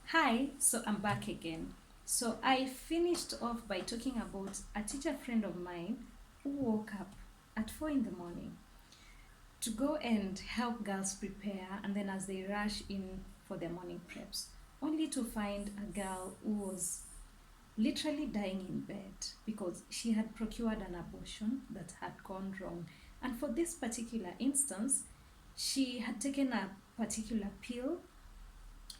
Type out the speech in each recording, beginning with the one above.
Hi, so I'm back again. So I finished off by talking about a teacher friend of mine who woke up at 4 in the morning to go and help girls prepare, and then as they rush in for their morning preps, only to find a girl who was literally dying in bed because she had procured an abortion that had gone wrong. And for this particular instance, she had taken a particular pill,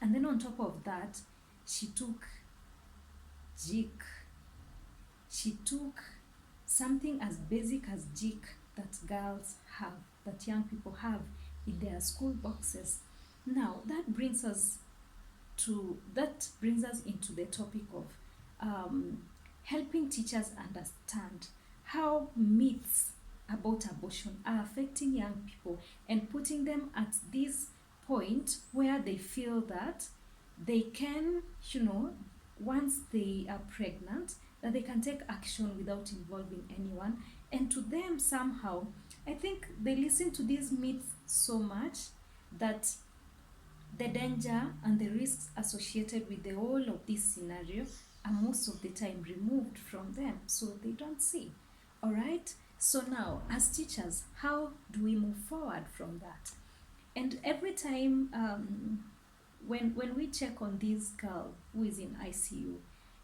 and then on top of that, she took jik. She took something as basic as jik that girls have, that young people have in their school boxes. Now that brings us into the topic of um, helping teachers understand how myths about abortion are affecting young people and putting them at this point where they feel that they can, once they are pregnant, that they can take action without involving anyone. And to them, somehow, I think they listen to these myths so much that the danger and the risks associated with the whole of this scenario are most of the time removed from them, so they don't see. All right. So now, as teachers, how do we move forward from that? And every time, when we check on this girl who is in ICU,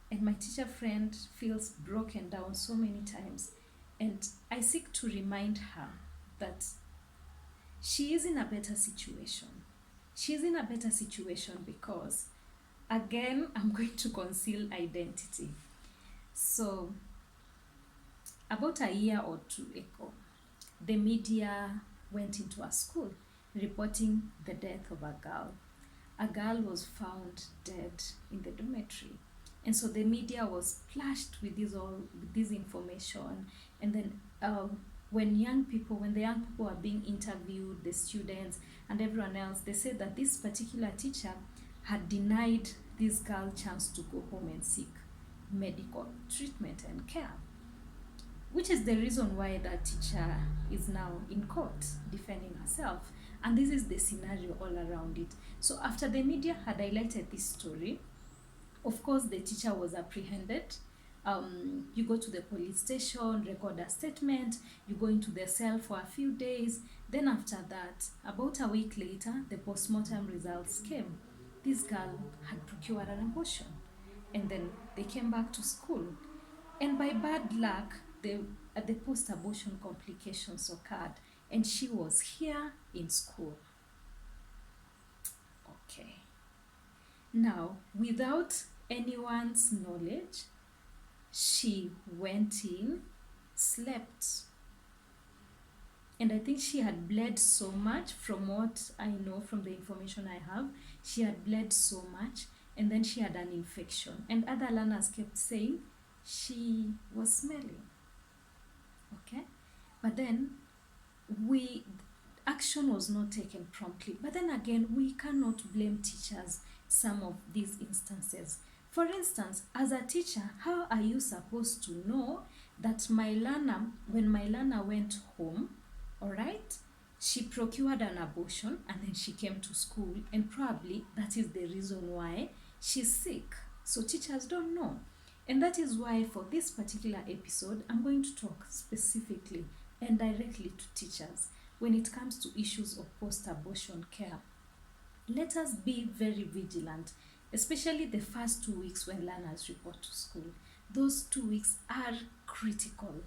and my teacher friend feels broken down so many times, and I seek to remind her that she is in a better situation. She's in a better situation because, again, I'm going to conceal identity. So, about a year or two ago, the media went into a school reporting the death of a girl. A girl was found dead in the dormitory. And so the media was splashed with this information. And then when the young people were being interviewed, the students and everyone else, they said that this particular teacher had denied this girl chance to go home and seek medical treatment and care, which is the reason why that teacher is now in court defending herself. And this is the scenario all around it. So after the media had highlighted this story, of course the teacher was apprehended. You go to the police station, record a statement, you go into the cell for a few days. Then after that, about a week later, the postmortem results came. This girl had procured an abortion, and then they came back to school, and by bad luck, the post-abortion complications occurred, and she was here in school. Okay. Now, without anyone's knowledge, she went in, slept, and I think she had bled so much. From what I know, from the information I have, she had bled so much, and then she had an infection. And other learners kept saying she was smelling. Okay. But then we action was not taken promptly. But then again, we cannot blame teachers some of these instances. For instance, as a teacher, how are you supposed to know that when my learner went home, all right, she procured an abortion and then she came to school, and probably that is the reason why she's sick? So teachers don't know. And that is why for this particular episode, I'm going to talk specifically and directly to teachers when it comes to issues of post-abortion care. Let us be very vigilant, especially the first 2 weeks when learners report to school. Those 2 weeks are critical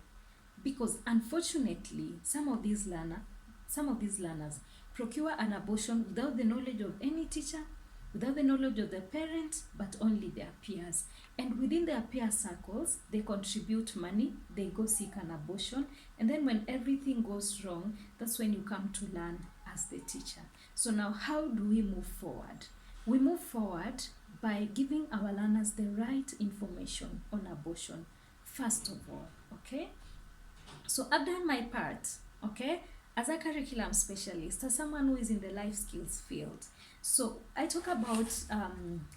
because unfortunately, some of these learners procure an abortion without the knowledge of any teacher, without the knowledge of the parent, but only their peers. And within their peer circles, they contribute money, they go seek an abortion, and then when everything goes wrong, that's when you come to learn as the teacher. So now, how do we move forward? We move forward by giving our learners the right information on abortion, first of all, okay? So I've done my part, okay? As a curriculum specialist, as someone who is in the life skills field. So I talk about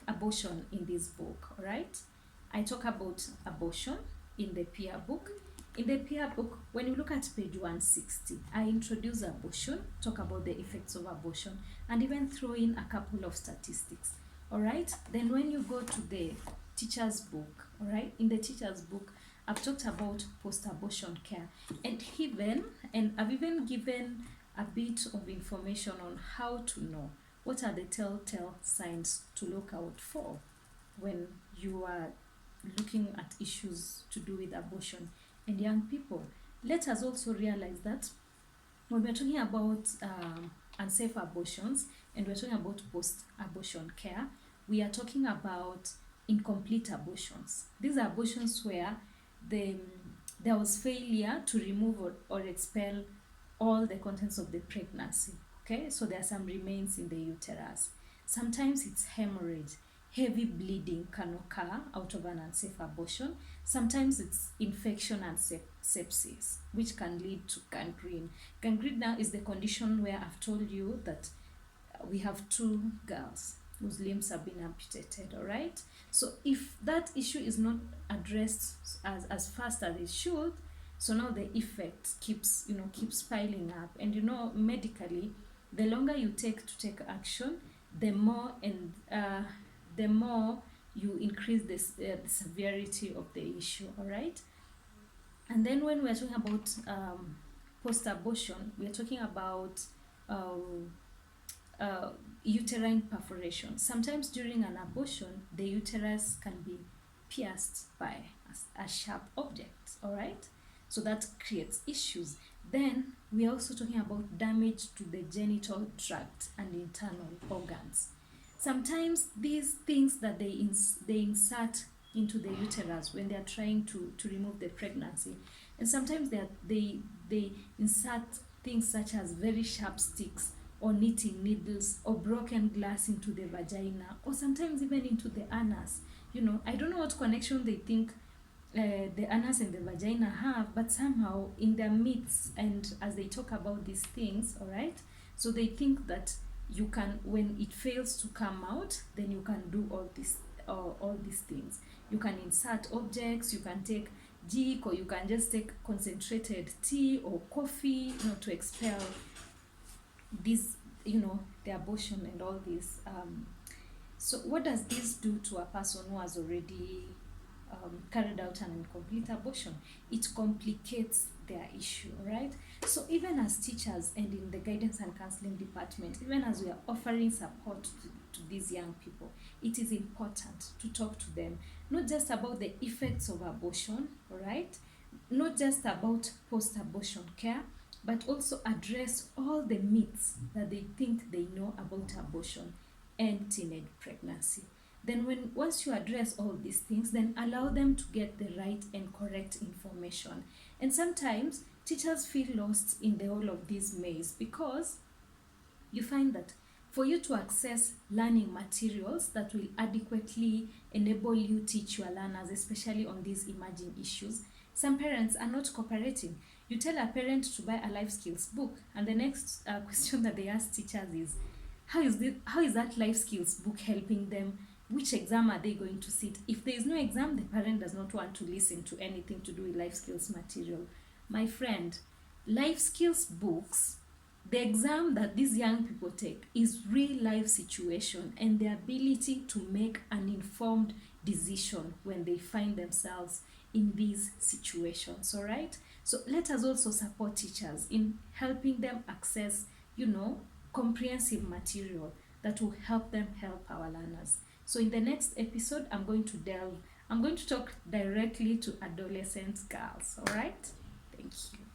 abortion in this book, all right? I talk about abortion in the peer book. In the peer book, when you look at page 160, I introduce abortion, talk about the effects of abortion, and even throw in a couple of statistics. All right. Then when you go to the teacher's book, all right, in the teacher's book, I've talked about post-abortion care, and I've even given a bit of information on how to know what are the telltale signs to look out for when you are looking at issues to do with abortion and young people. Let us also realize that when we're talking about unsafe abortions and we're talking about post-abortion care, we are talking about incomplete abortions. These are abortions where there was failure to remove or expel all the contents of the pregnancy. Okay, so there are some remains in the uterus. Sometimes it's hemorrhage. Heavy bleeding can occur out of an unsafe abortion. Sometimes it's infection and sepsis, which can lead to gangrene. Gangrene now is the condition where I've told you that we have 2 girls whose limbs have been amputated, all right? So if that issue is not addressed as fast as it should, so now the effect keeps piling up. And medically, the longer you take to take action, the more you increase the severity of the issue, all right? And then when we're talking about post-abortion, we're talking about uterine perforation. Sometimes during an abortion, the uterus can be pierced by a sharp object, all right? So that creates issues. Then we are also talking about damage to the genital tract and internal organs. Sometimes these things that they insert into the uterus when they are trying to remove the pregnancy, and sometimes they insert things such as very sharp sticks or knitting needles or broken glass into the vagina, or sometimes even into the anus. I don't know what connection they think the anus and the vagina have, but somehow in their myths and as they talk about these things, all right, so they think that you can, when it fails to come out, then you can do all these things. You can insert objects, you can take jik, or you can just take concentrated tea or coffee, to expel this, the abortion and all this. So what does this do to a person who has already carried out an incomplete abortion? It complicates their issue, right? So even as teachers and in the guidance and counseling department, even as we are offering support to these young people, it is important to talk to them, not just about the effects of abortion, all right? Not just about post-abortion care, but also address all the myths that they think they know about abortion and teenage pregnancy. Then once you address all these things, then allow them to get the right and correct information. And sometimes teachers feel lost in the whole of this maze, because you find that for you to access learning materials that will adequately enable you teach your learners, especially on these emerging issues, some parents are not cooperating. You tell a parent to buy a life skills book, and the next question that they ask teachers is, how is that life skills book helping them? Which exam are they going to sit? If there is no exam, the parent does not want to listen to anything to do with life skills material. My friend, life skills books, the exam that these young people take is real life situation and the ability to make an informed decision when they find themselves in these situations, all right? So let us also support teachers in helping them access, comprehensive material that will help them help our learners. So in the next episode, I'm going to talk directly to adolescent girls, all right? Thank you.